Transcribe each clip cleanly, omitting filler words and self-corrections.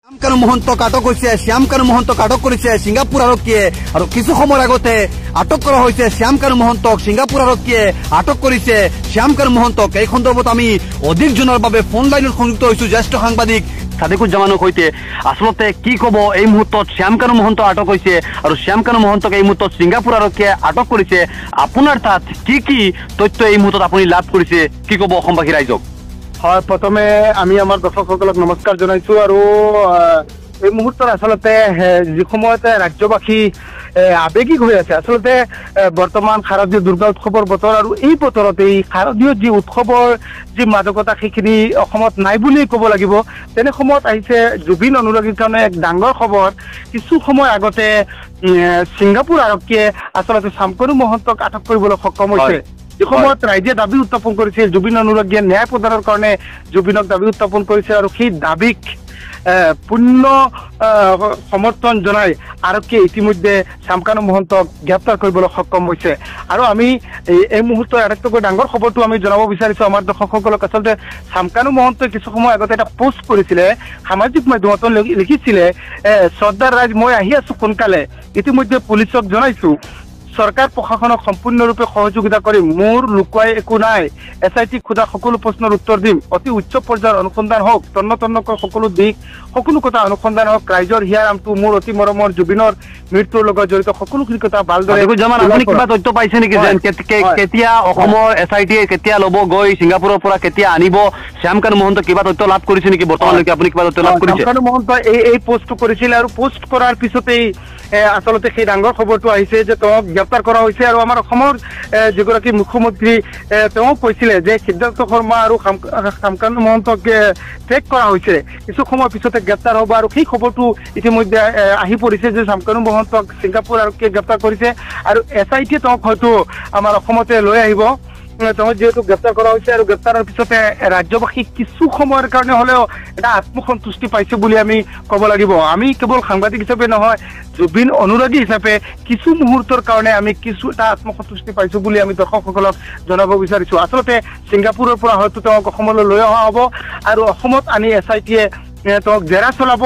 শ্যামকানু মহন্তক আটক হয়েছে। শ্যামকানু মহন্তক আটক করেছে সিঙ্গাপুর আরক্ষীয়ে আর কিছু সময় আগতে আটক করা হয়েছে শ্যামকানু মহন্তক সিঙ্গাপুর আরক্ষীয়ে আটক করেছে শ্যামকানু মহন্তক। এই সন্দর্ভত আমি অধিক জনের বাবে ফোন লাইনত সংযুক্ত হয়েছো জ্যেষ্ঠ সাংবাদিক সাদিকুজ্জামানৰ সৈতে। আসলতে কি কব এই মুহূর্তত শ্যামকানু মহন্ত আটক হয়েছে আর শ্যামকানু মহন্তক এই মুহূর্তত সিঙ্গাপুর আরক্ষীয়ে আটক করেছে। আপনার তাত কি তথ্য এই মুহূর্তত আপনি লাভ করেছে কি কব অসমবাসী রাইজক? হয়, প্রথমে আমি আমার দর্শকসকলক নমস্কার জানাইছো আৰু এই মুহূৰ্তত আসলতে যে সময়তে ৰাজ্যবাসী আবেগিক হয়ে আছে। আসলতে বৰ্তমান শাৰদীয় দুৰ্গা উৎসৱৰ বতৰ আৰু এই বতৰত এই শাৰদীয় যি উৎসৱৰ যি মাদকতা সেইখিনি অসমত নাই বুলি ক'ব লাগিব। তেনে সময়ত আহিছে জুবিন অনুৰাগীৰ কাৰণে এক ডাঙৰ খবৰ। কিছু সময় আগতে ছিংগাপুৰ আৰক্ষীয়ে আসলতে শ্যামকানু মহন্তক আটক কৰিবলৈ সক্ষম হৈছে। এই সময়ত ৰাইজে দাবী উত্থাপন কৰিছে জুবিন অনুৰাগীয়ে ন্যায় প্ৰদানৰ কাৰণে জুবিনক দাবী উত্থাপন কৰিছে আৰু সেই দাবীক পূৰ্ণ সমৰ্থন জনাই আৰক্ষীয়ে ইতিমধ্যে শ্যামকানু মহন্তক গ্ৰেপ্তাৰ কৰিবলৈ সক্ষম হৈছে। আৰু আমি এই মুহূৰ্তৰ আটাইতকৈ ডাঙৰ খবৰটো আমি জনাব বিচাৰিছো আমাৰ দৰ্শকসকলক। আচলতে শ্যামকানু মহন্তই কিছু সময় আগতে এটা পোষ্ট কৰিছিলে সামাজিক মাধ্যমত, লিখিছিলে শ্ৰদ্ধাৰ ৰাইজ মই আহি আছো সোনকালে। ইতিমধ্যে পুলিচক জনাইছো চৰকাৰ প্ৰশাসনক সম্পূৰ্ণৰূপে সহযোগিতা কৰি মোৰ লুকুৱাই একো নাই। SIT খোদা সকলো প্ৰশ্নৰ উত্তৰ দিম। অতি উচ্চ পৰ্যায়ৰ অনুসন্ধান হওক, তন্নতন্নকৈ সকলো দিশ সকলো কথা অনুসন্ধান হওক। ৰাইজৰ হিয়াৰামটো মোৰ অতি মৰমৰ জুবিনৰ মৃত্যুৰ লগত জড়িত সকলোখিনি কথা ভালদৰে। আপুনি কিবা তথ্য পাইছে নেকি যে কেতিয়া অসমৰ SIT কেতিয়া ল'ব গৈ ছিংগাপুৰৰ পৰা কেতিয়া আনিব? শ্যামকানু মহন্ত কিবা তথ্য লাভ কৰিছে নেকি বৰ্তমানলৈকে? আপুনি কিবা তথ্য লাভ কৰিছে? শ্যামকানু মহন্ত এই পোষ্ট কৰিছিল আৰু পোষ্ট কৰাৰ পিছতেই আসলতে সেই ডাঙৰ খবৰটো আহিছে যে তেওঁক গ্ৰেপ্তাৰ কৰা হৈছে। আৰু আমাৰ অসমৰ যিগৰাকী মুখ্যমন্ত্ৰী তেওঁ কৈছিলে যে সিদ্ধাৰ্থ শৰ্মা আৰু শ্যামকানু মহন্তক ট্ৰেক কৰা হৈছে, কিছু সময় পিছতে গ্ৰেপ্তাৰ হ'ব। আৰু সেই খবৰটো ইতিমধ্যে আহি পৰিছে যে শ্যামকানু মহন্তক ছিংগাপুৰ আৰক্ষীয়ে গ্ৰেপ্তাৰ কৰিছে আৰু SIT তেওঁক হয়তো আমাৰ অসমতে লৈ আহিব। তেওঁ যিহেতু গ্ৰেপ্তাৰ কৰা হৈছে আৰু গ্ৰেপ্তাৰৰ পিছতে ৰাজ্যবাসী কিছু সময়ৰ কাৰণে হ'লেও এটা আত্মসন্তুষ্টি পাইছে বুলি আমি ক'ব লাগিব। আমি কেৱল সাংবাদিক হিচাপে নহয়, জুবিন অনুৰাগী হিচাপে কিছু মুহূৰ্তৰ কাৰণে আমি কিছু এটা আত্মসন্তুষ্টি পাইছো বুলি আমি দৰ্শকসকলক জনাব বিচাৰিছো। আচলতে ছিংগাপুৰৰ পৰা হয়তো তেওঁক অসমলৈ লৈ অহা হ'ব আৰু অসমত আনি SITয়ে তেওঁক জেৰা চলাব।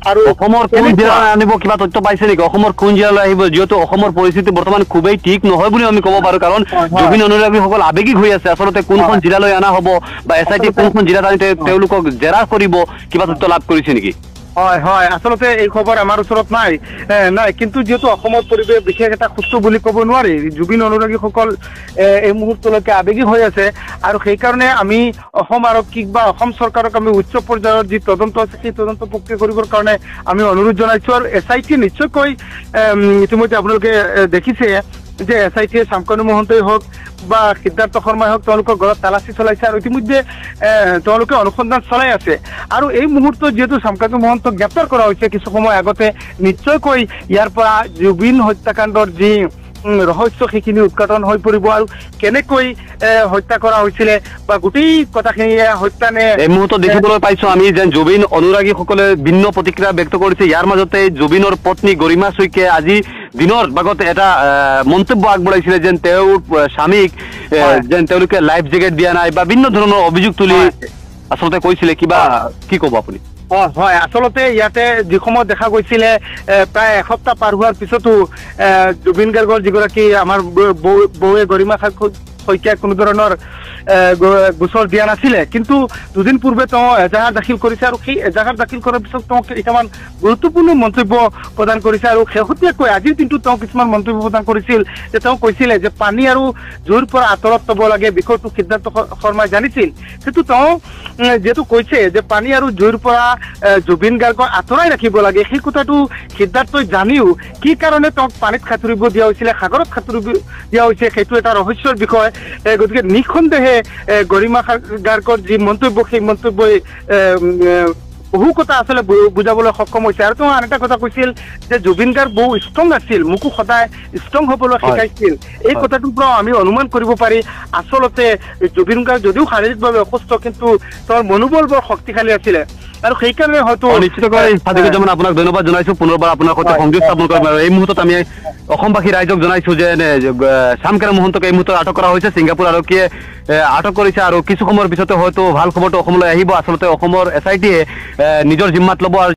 আৰু অসমৰ কোন জিলালৈ আনিব কিবা তথ্য পাইছে নেকি? অসমৰ কোন জিলালৈ আহিব? যিহেতু অসমৰ পৰিস্থিতি বৰ্তমান খুবেই ঠিক নহয় বুলি আমি ক'ব পাৰো, কাৰণ জুবিন অনুৰাগীসকল আবেগিক হৈ আছে। আচলতে কোনখন জিলালৈ অনা হ'ব বা SIT কোনখন জিলাত আনি তেওঁলোকক জেৰা কৰিব, কিবা তথ্য লাভ কৰিছে নেকি? হয়, আচলতে এই খবৰ আমাৰ ওচৰত নাই, কিন্তু যিহেতু অসমৰ পৰিৱেশ বিশেষ এটা সুস্থ বুলি ক'ব নোৱাৰি। জুবিন অনুৰাগীসকল এই মুহূৰ্তলৈকে আবেগিক হৈ আছে আৰু সেইকাৰণে আমি অসম আৰক্ষীক বা অসম চৰকাৰক আমি উচ্চ পৰ্যায়ৰ যি তদন্ত আছে সেই তদন্ত প্ৰক্ৰিয়া কৰিবৰ কাৰণে আমি অনুৰোধ জনাইছো। আৰু SIT নিশ্চয়কৈ ইতিমধ্যে আপোনালোকে দেখিছে যে SITয়ে শ্যামকানু মহন্তই হওক বা সিদ্ধাৰ্থ শৰ্মাই হওক তেওঁলোকৰ ঘৰত তালাচী চলাইছে আৰু ইতিমধ্যে তেওঁলোকে অনুসন্ধান চলাই আছে। আৰু এই মুহূৰ্তত যিহেতু শ্যামকানু মহন্তক গ্ৰেপ্তাৰ কৰা হৈছে কিছু সময় আগতে, নিশ্চয়কৈ ইয়াৰ পৰা জুবিন হত্যাকাণ্ডৰ যি ৰহস্য সেইখিনি উৎঘাটন হৈ পৰিব আৰু কেনেকৈ হত্যা কৰা হৈছিলে বা গোটেই কথাখিনি হত্যা নে। এই মুহূৰ্তত দেখিবলৈ পাইছো আমি যে জুবিন অনুৰাগীসকলে ভিন্ন প্ৰতিক্ৰিয়া ব্যক্ত কৰিছে। ইয়াৰ মাজতে জুবিনৰ পত্নী গৰিমা শইকীয়াই আজি দিনৰ ভাগত এটা মন্তব্য আগবঢ়াইছিলে যেন তেওঁৰ স্বামীক যেন তেওঁলোকে লাইফ জেকেট দিয়া নাই বা ভিন্ন ধৰণৰ অভিযোগ তুলি আচলতে কৈছিলে। কিবা কি ক'ব আপুনি? হয়, আচলতে ইয়াতে যি সময়ত দেখা গৈছিলে প্ৰায় এসপ্তাহ পাৰ হোৱাৰ পিছতো জুবিন গাৰ্গৰ যিগৰাকী আমাৰ বৌৱে গৰিমা শইকীয়াক কোনো ধৰণৰ গোচৰ দিয়া নাছিলে, কিন্তু দুদিন পূৰ্বে তেওঁ এজাহাৰ দাখিল কৰিছে আৰু সেই এজাহাৰ দাখিল কৰাৰ পিছত তেওঁ কেইটামান গুৰুত্বপূৰ্ণ মন্তব্য প্ৰদান কৰিছে। আৰু শেহতীয়াকৈ আজিৰ দিনটোত তেওঁ কিছুমান মন্তব্য প্ৰদান কৰিছিল যে তেওঁ কৈছিলে যে পানী আৰু জুইৰ পৰা আঁতৰত থ'ব লাগে। বিষয়টো সিদ্ধাৰ্থ শৰ্মাই জানিছিল, কিন্তু তেওঁ যিহেতু কৈছে যে পানী আৰু জুইৰ পৰা জুবিন গাৰ্গক আঁতৰাই ৰাখিব লাগে, সেই কথাটো সিদ্ধাৰ্থই জানিও কি কাৰণে তেওঁক পানীত সাঁতুৰিব দিয়া হৈছিলে, সাগৰত সাঁতুৰিব দিয়া হৈছে, সেইটো এটা ৰহস্যৰ বিষয়। গতিকে নিঃসন্দেহে গৰিমা গাৰ্গৰ যি মন্তব্য সেই মন্তব্যই বহু কথা আচলতে বুজাবলৈ সক্ষম হৈছে। আৰু তেওঁ আন এটা কথা কৈছিল যে জুবিন গাৰ্গ বহু ষ্ট্ৰং আছিল, মোকো সদায় ষ্ট্ৰং হ'বলৈ শিকাইছিল। এই কথাটোৰ পৰা আমি অনুমান কৰিব পাৰি আচলতে জুবিন গাৰ্গ যদিও শাৰীৰিকভাৱে অসুস্থ কিন্তু তেওঁৰ মনোবল বৰ শক্তিশালী আছিলে আৰু সেইকাৰণে হয়তো নিশ্চিতকৈ সাদিকুজ্জামান আপোনাক ধন্যবাদ জনাইছো পুনৰবাৰ আপোনাৰ সৈতে সংযোগ স্থাপন কৰিম। আৰু এই মুহূৰ্তত আমি অসমবাসী ৰাইজক জনাইছো যে শ্যামকানু মহন্তক এই মুহূৰ্তত আটক কৰা হৈছে। ছিংগাপুৰ আৰক্ষীয়ে আটক কৰিছে আৰু কিছু সময়ৰ পিছতে হয়তো ভাল খবৰটো অসমলৈ আহিব। আচলতে অসমৰ SITয়ে নিজৰ জিম্মাত ল'ব।